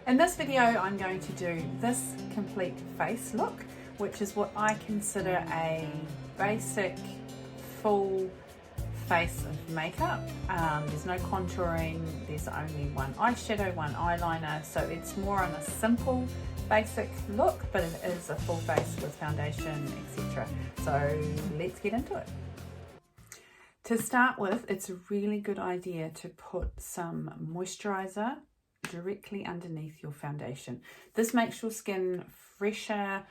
In this video, I'm going to do this complete face look, which is what I consider a basic full face of makeup. There's no contouring, there's only one eyeshadow, one eyeliner, so it's more on a simple basic look, but it is a full face with foundation, etc. So let's get into it. To start with, it's a really good idea to put some moisturiser directly underneath your foundation. This makes your skin fresher,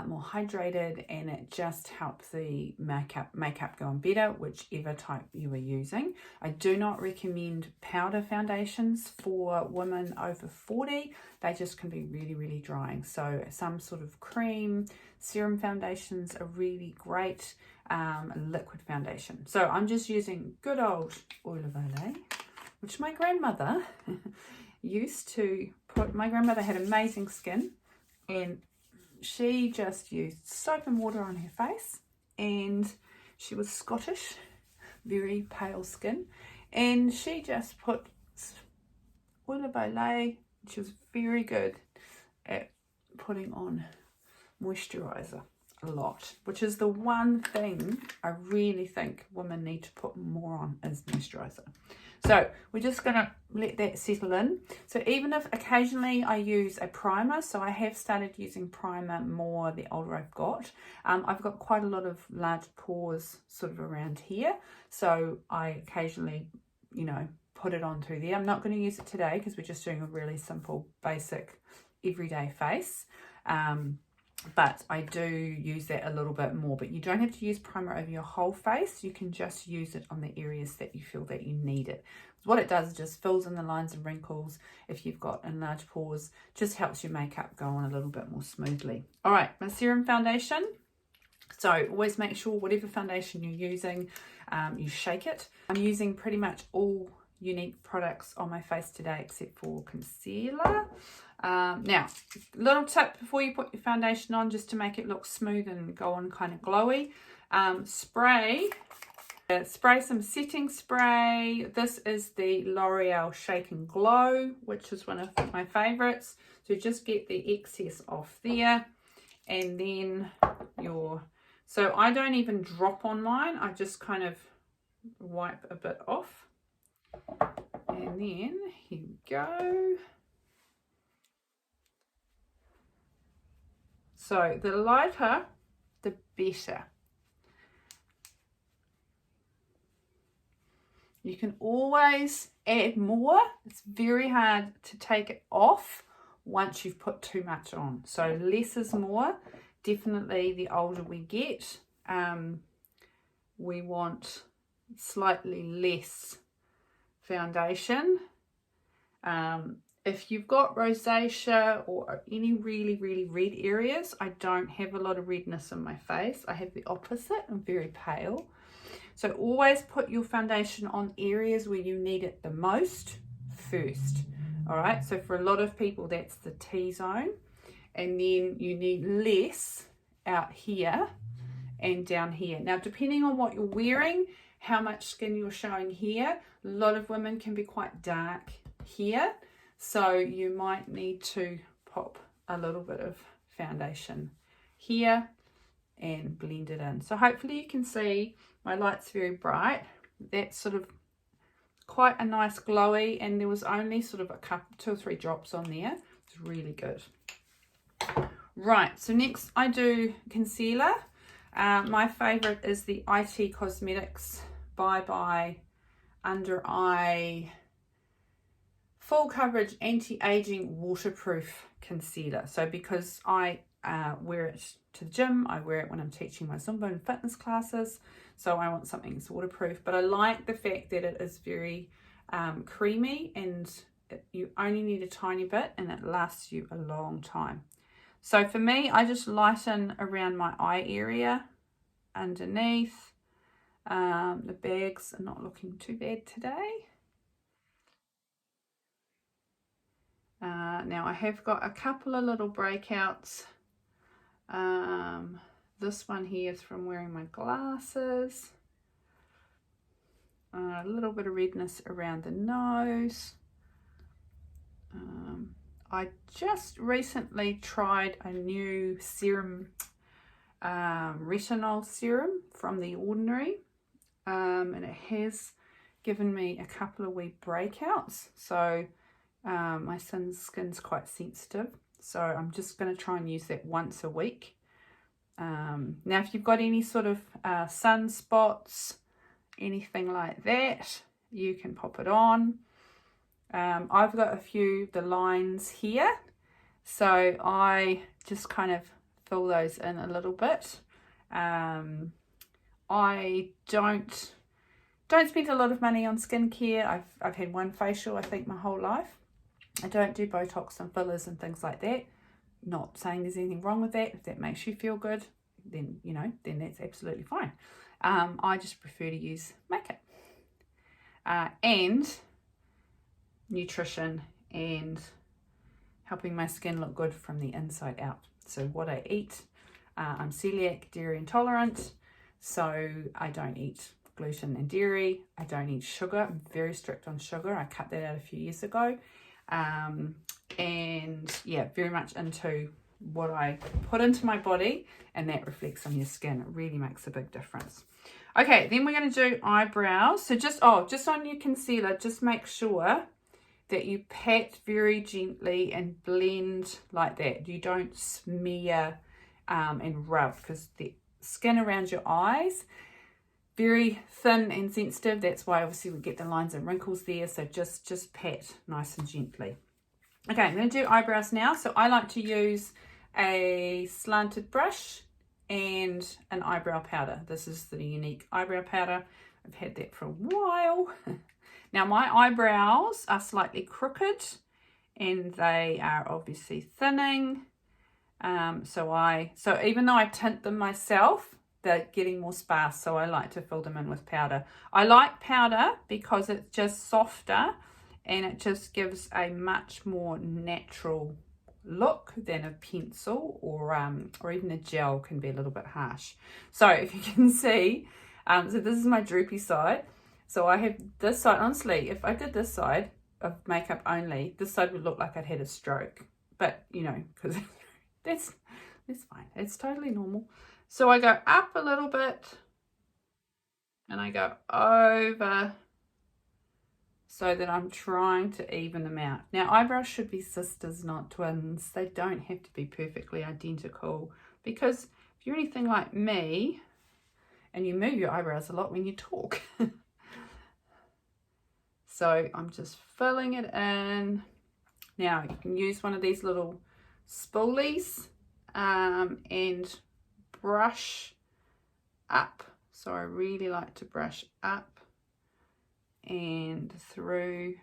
more hydrated, and it just helps the makeup go on better, whichever type you are using. I do not recommend powder foundations for women over 40. They just can be really drying. So some sort of cream, serum foundations are really great. Liquid foundation. So I'm just using good old Olay, which my grandmother used to put. My grandmother had amazing skin, and she just used soap and water on her face, and she was Scottish, very pale skin, and she just put Olay. She was very good at putting on moisturiser a lot, which is the one thing I really think women need to put more on is moisturiser. So we're just going to let that settle in. So even if occasionally I use a primer, so I have started using primer more the older I've got. I've got quite a lot of large pores sort of around here, so I occasionally, put it on through there. I'm not going to use it today because we're just doing a really simple, basic, everyday face. But I do use that a little bit more, but you don't have to use primer over your whole face. You can just use it on the areas that you feel that you need it. What it does is just fills in the lines and wrinkles. If you've got enlarged pores, just helps your makeup go on a little bit more smoothly. All right, my serum foundation. So always make sure whatever foundation you're using, you shake it. I'm using pretty much all Younique products on my face today except for concealer. Now, little tip before you put your foundation on, just to make it look smooth and go on kind of glowy, spray some setting spray. This is the L'Oreal Shake and Glow, which is one of my favorites. So just get the excess off there, and then so I don't even drop on mine, I just kind of wipe a bit off, and then here we go. So the lighter, the better. You can always add more. It's very hard to take it off once you've put too much on. So less is more. Definitely the older we get, we want slightly less foundation. If you've got rosacea or any really red areas, I don't have a lot of redness in my face. I have the opposite. I'm very pale. So always put your foundation on areas where you need it the most first. All right, so for a lot of people, that's the T-zone. And then you need less out here and down here. Now, depending on what you're wearing, how much skin you're showing here, a lot of women can be quite dark here. So you might need to pop a little bit of foundation here and blend it in. So hopefully you can see my light's very bright. That's sort of quite a nice glowy, and there was only sort of a couple, 2 or 3 drops on there. It's really good. Right, so next I do concealer. My favorite is the I.T Cosmetics Bye Bye Under Eye Full Coverage Anti-Aging Waterproof Concealer. So because I wear it to the gym, I wear it when I'm teaching my Zumba and fitness classes, so I want something that's waterproof, but I like the fact that it is very creamy, and you only need a tiny bit and it lasts you a long time. So for me, I just lighten around my eye area underneath. The bags are not looking too bad today. Now I have got a couple of little breakouts. This one here is from wearing my glasses. A little bit of redness around the nose. I just recently tried a new serum, retinol serum from The Ordinary, and it has given me a couple of wee breakouts. So my skin's quite sensitive, so I'm just going to try and use that once a week. Now, if you've got any sort of sunspots, anything like that, you can pop it on. I've got a few the lines here, so I just kind of fill those in a little bit. I don't spend a lot of money on skincare. I've had one facial, I think, my whole life. I don't do Botox and fillers and things like that. Not saying there's anything wrong with that. If that makes you feel good, then, you know, then that's absolutely fine. I just prefer to use makeup. And nutrition and helping my skin look good from the inside out. So what I eat, I'm celiac, dairy intolerant, so I don't eat gluten and dairy. I don't eat sugar. I'm very strict on sugar. I cut that out a few years ago. And yeah, very much into what I put into my body, and that reflects on your skin. It really makes a big difference. Okay, then we're going to do eyebrows. So just on your concealer, just make sure that you pat very gently and blend like that. You don't smear and rub, because the skin around your eyes, very thin and sensitive. That's why obviously we get the lines and wrinkles there. So just pat nice and gently. Okay, I'm going to do eyebrows now. So I like to use a slanted brush and an eyebrow powder. This is the Younique eyebrow powder. I've had that for a while. Now my eyebrows are slightly crooked and they are obviously thinning. So even though I tint them myself, they're getting more sparse, so I like to fill them in with powder. I like powder because it's just softer and it just gives a much more natural look than a pencil, or even a gel can be a little bit harsh. So if you can see, so this is my droopy side. So I have this side. Honestly, if I did this side of makeup only, this side would look like I'd had a stroke. But, you know, because that's fine. It's totally normal. So I go up a little bit and I go over, so that I'm trying to even them out. Now, eyebrows should be sisters, not twins. They don't have to be perfectly identical, because if you're anything like me and you move your eyebrows a lot when you talk. So I'm just filling it in. Now you can use one of these little spoolies and brush up. So I really like to brush up and through,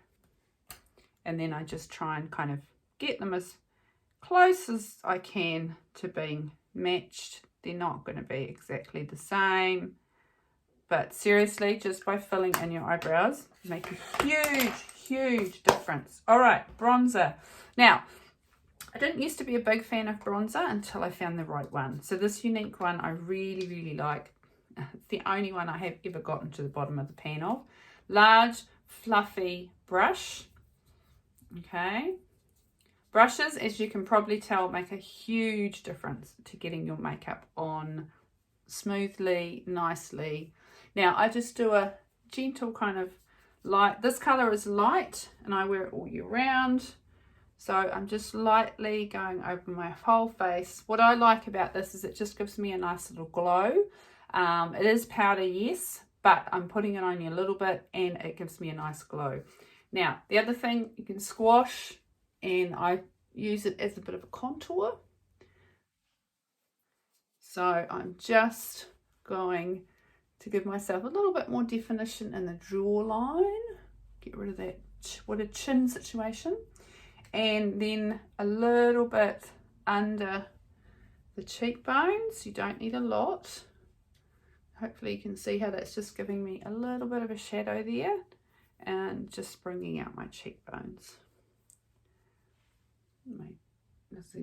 and then I just try and kind of get them as close as I can to being matched. They're not going to be exactly the same, but seriously, just by filling in your eyebrows, make a huge difference. All right, bronzer. Now, I didn't used to be a big fan of bronzer until I found the right one. So this Younique one I really like. It's the only one I have ever gotten to the bottom of the pan of. Large, fluffy brush. Okay. Brushes, as you can probably tell, make a huge difference to getting your makeup on smoothly, nicely. Now, I just do a gentle kind of light. This color is light and I wear it all year round. So I'm just lightly going over my whole face. What I like about this is it just gives me a nice little glow. It is powder, yes, but I'm putting it only a little bit and it gives me a nice glow. Now, the other thing, you can squash, and I use it as a bit of a contour. So I'm just going to give myself a little bit more definition in the jawline. Get rid of that, what a chin situation. And then a little bit under the cheekbones. You don't need a lot. Hopefully you can see how that's just giving me a little bit of a shadow there and just bringing out my cheekbones.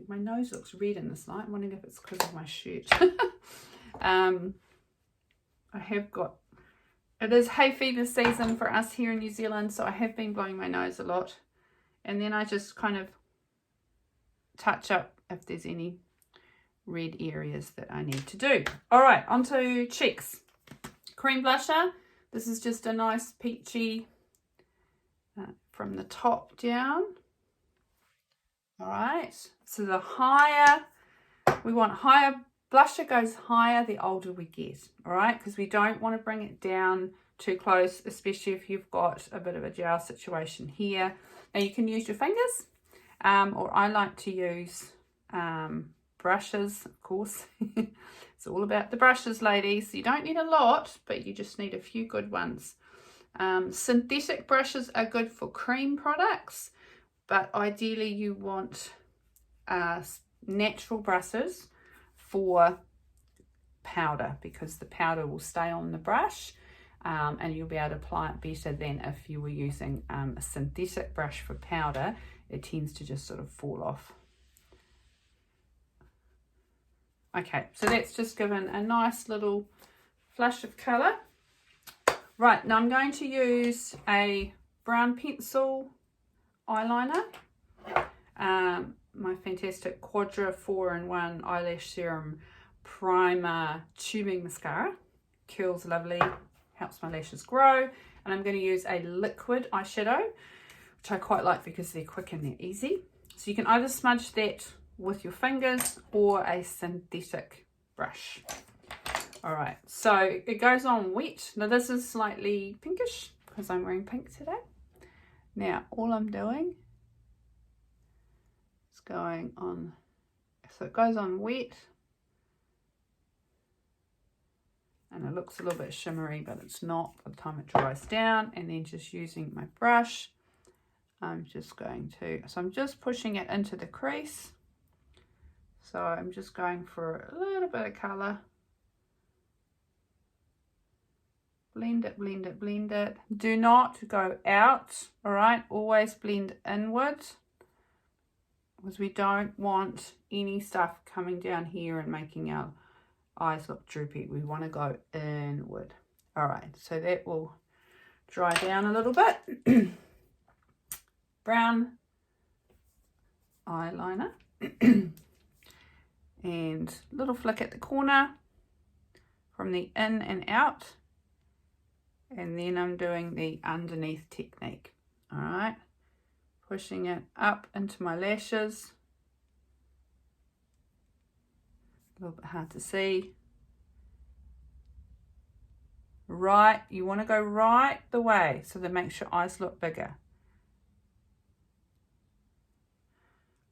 My nose looks red in this light. I'm wondering if it's because of my shirt. I have got, it is hay fever season for us here in New Zealand, so I have been blowing my nose a lot. And then I just kind of touch up if there's any red areas that I need to do. All right, onto cheeks. Cream blusher. This is just a nice peachy from the top down. All right, so the higher, we want higher, blusher goes higher the older we get, all right, because we don't want to bring it down too close, especially if you've got a bit of a gel situation here. Now you can use your fingers, or I like to use brushes, of course. It's all about the brushes, ladies. You don't need a lot, but you just need a few good ones. Synthetic brushes are good for cream products, but ideally you want natural brushes for powder, because the powder will stay on the brush and you'll be able to apply it better than if you were using a synthetic brush for powder. It tends to just sort of fall off. Okay, so that's just given a nice little flush of colour. Right, now I'm going to use a brown pencil eyeliner. My fantastic Quadra 4-in-1 eyelash serum primer tubing mascara. Curls lovely, helps my lashes grow. And I'm going to use a liquid eyeshadow, which I quite like because they're quick and they're easy. So you can either smudge that with your fingers or a synthetic brush. All right, so it goes on wet. Now this is slightly pinkish because I'm wearing pink today. Now all I'm doing is going on, so it goes on wet and it looks a little bit shimmery, but it's not by the time it dries down. And then just using my brush, I'm just going to, so I'm just pushing it into the crease. So I'm just going for a little bit of colour. Blend it, blend it, blend it. Do not go out, all right? Always blend inward, because we don't want any stuff coming down here and making our eyes look droopy. We want to go inward. All right, so that will dry down a little bit. Brown eyeliner. And little flick at the corner from the in and out. And then I'm doing the underneath technique. All right, pushing it up into my lashes. A little bit hard to see. Right, you want to go right the way so that makes your eyes look bigger.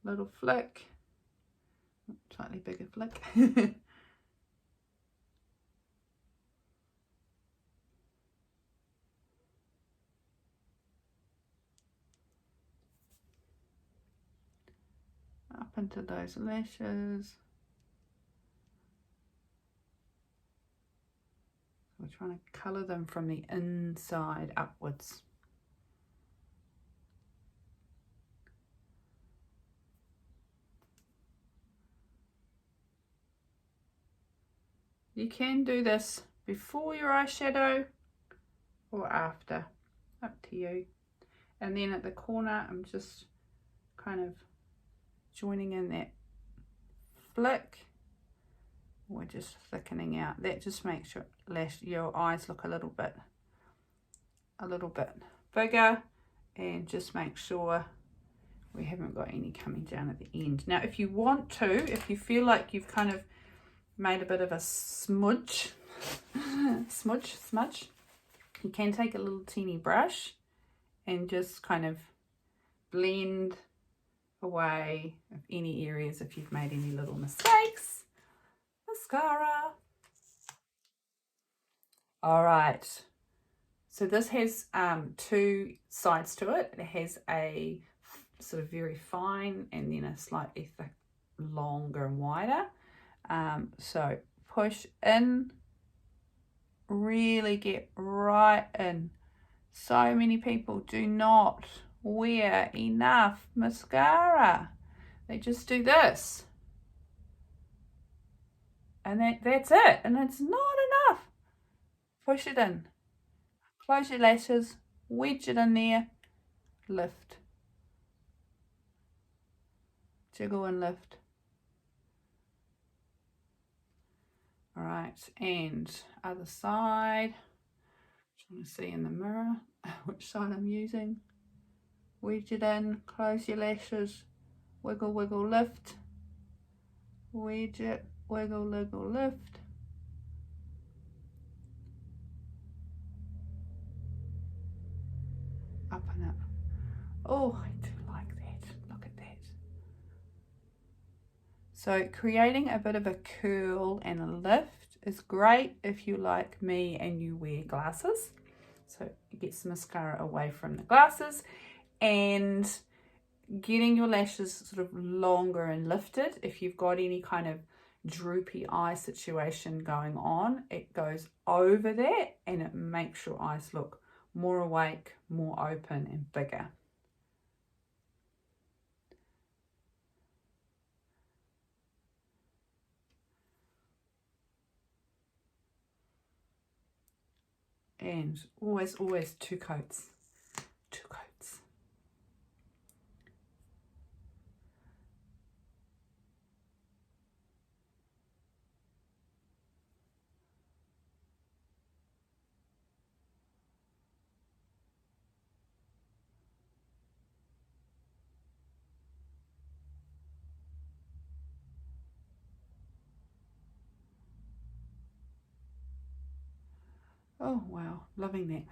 Little flick, slightly bigger flick. Up into those lashes. We're trying to colour them from the inside upwards. You can do this before your eyeshadow or after, up to you. And then at the corner, I'm just kind of joining in that flick. We're just thickening out. That just makes your eyes look a little bit bigger, and just make sure we haven't got any coming down at the end. Now, if you want to, if you feel like you've kind of made a bit of a smudge, you can take a little teeny brush and just kind of blend away of any areas if you've made any little mistakes. Mascara. All right, so this has two sides to it. It has a sort of very fine and then a slightly thick, longer and wider. So push in, really get right in. So many people do not wear enough mascara. They just do this. And that's it. And it's not enough. Push it in. Close your lashes. Wedge it in there. Lift. Jiggle and lift. All right, and other side. Trying to see in the mirror which side I'm using. Wedge it in, close your lashes, wiggle, wiggle, lift. Wedge it, wiggle, wiggle, lift. Up and up. Oh, I do like that. Look at that. So creating a bit of a curl and a lift is great if you like me and you wear glasses. So it gets the mascara away from the glasses, and getting your lashes sort of longer and lifted. If you've got any kind of droopy eye situation going on, it goes over that and it makes your eyes look more awake, more open and bigger. And always, always 2 coats. 2 coats. Oh wow, loving that.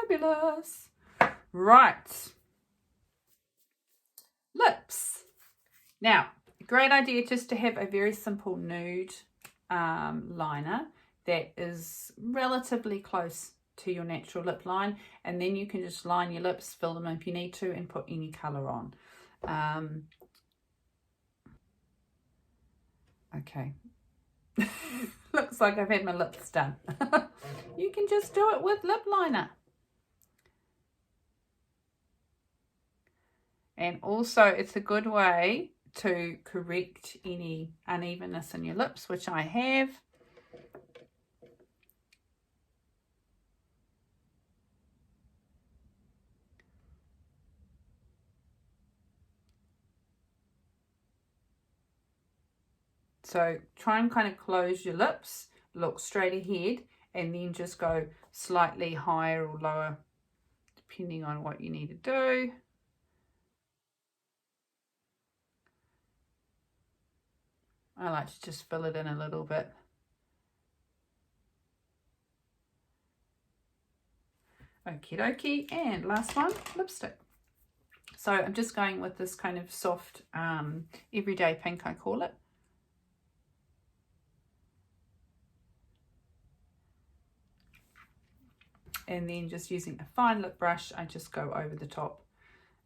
Fabulous. Right. Lips. Now, great idea just to have a very simple nude liner that is relatively close to your natural lip line, and then you can just line your lips, fill them if you need to, and put any colour on. Okay. Looks like I've had my lips done. You can just do it with lip liner. And also it's a good way to correct any unevenness in your lips, which I have. So try and kind of close your lips, look straight ahead, and then just go slightly higher or lower, depending on what you need to do. I like to just fill it in a little bit. Okie dokie, and last one, lipstick. So I'm just going with this kind of soft, everyday pink, I call it. And then just using a fine lip brush, I just go over the top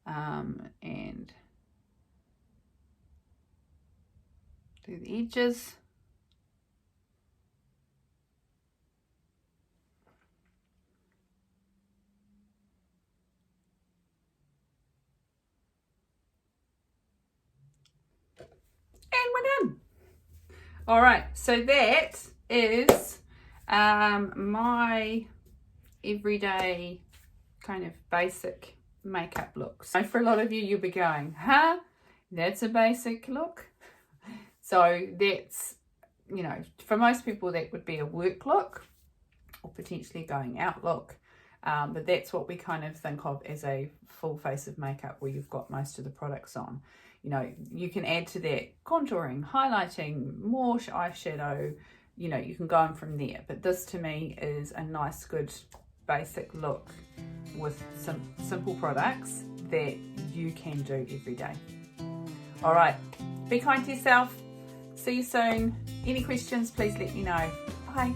and do the edges. And we're done. All right, so that is my everyday kind of basic makeup looks. So for a lot of you, you'll be going, huh? That's a basic look. So that's, you know, for most people that would be a work look or potentially going out look. But that's what we kind of think of as a full face of makeup where you've got most of the products on. You know, you can add to that contouring, highlighting, more eyeshadow, you know, you can go on from there. But this to me is a nice, good basic look with some simple products that you can do every day. All right, be kind to yourself. See you soon. Any questions, please let me know. Bye.